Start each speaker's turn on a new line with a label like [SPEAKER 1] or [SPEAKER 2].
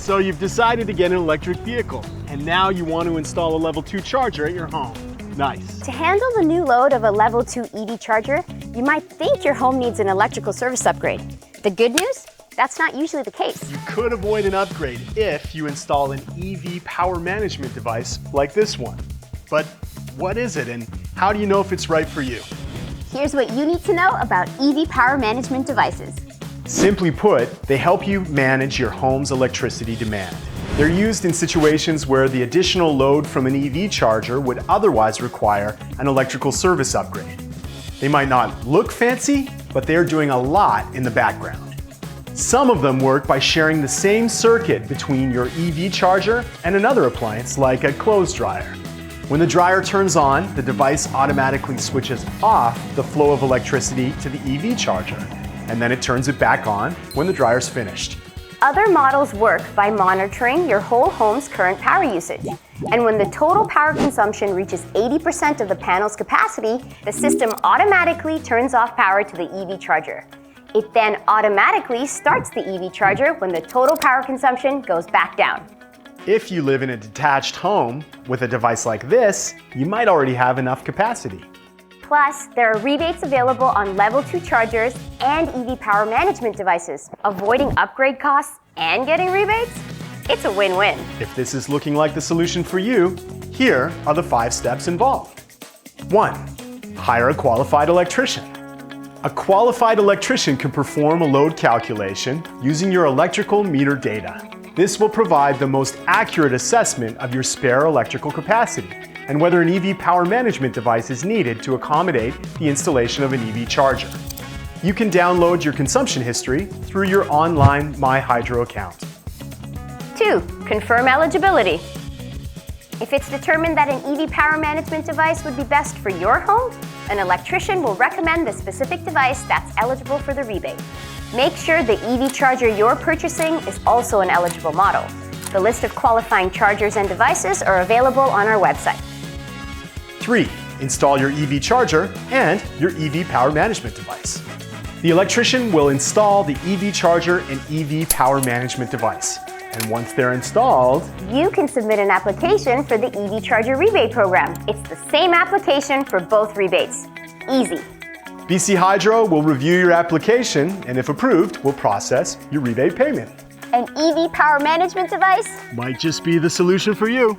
[SPEAKER 1] So you've decided to get an electric vehicle, and now you want to install a level 2 charger at your home. Nice.
[SPEAKER 2] To handle the new load of a level 2 EV charger, you might think your home needs an electrical service upgrade. The good news? That's not usually the case.
[SPEAKER 1] You could avoid an upgrade if you install an EV power management device like this one. But what is it, and how do you know if it's right for you?
[SPEAKER 2] Here's what you need to know about EV power management devices.
[SPEAKER 1] Simply put, they help you manage your home's electricity demand. They're used in situations where the additional load from an EV charger would otherwise require an electrical service upgrade. They might not look fancy, but they're doing a lot in the background. Some of them work by sharing the same circuit between your EV charger and another appliance like a clothes dryer. When the dryer turns on, the device automatically switches off the flow of electricity to the EV charger, and then it turns it back on when the dryer's finished.
[SPEAKER 2] Other models work by monitoring your whole home's current power usage. And when the total power consumption reaches 80% of the panel's capacity, the system automatically turns off power to the EV charger. It then automatically starts the EV charger when the total power consumption goes back down.
[SPEAKER 1] If you live in a detached home with a device like this, you might already have enough capacity.
[SPEAKER 2] Plus, there are rebates available on level 2 chargers and EV power management devices. Avoiding upgrade costs and getting rebates? It's a win-win.
[SPEAKER 1] If this is looking like the solution for you, here are the 5 steps involved. 1. Hire a qualified electrician. A qualified electrician can perform a load calculation using your electrical meter data. This will provide the most accurate assessment of your spare electrical capacity and whether an EV power management device is needed to accommodate the installation of an EV charger. You can download your consumption history through your online MyHydro account.
[SPEAKER 2] 2. Confirm eligibility. If it's determined that an EV power management device would be best for your home, an electrician will recommend the specific device that's eligible for the rebate. Make sure the EV charger you're purchasing is also an eligible model. The list of qualifying chargers and devices are available on our website.
[SPEAKER 1] 3. Install your EV charger and your EV power management device. The electrician will install the EV charger and EV power management device. And once they're installed,
[SPEAKER 2] you can submit an application for the EV charger rebate program. It's the same application for both rebates. Easy.
[SPEAKER 1] BC Hydro will review your application and if approved, will process your rebate payment.
[SPEAKER 2] An EV power management device
[SPEAKER 1] might just be the solution for you.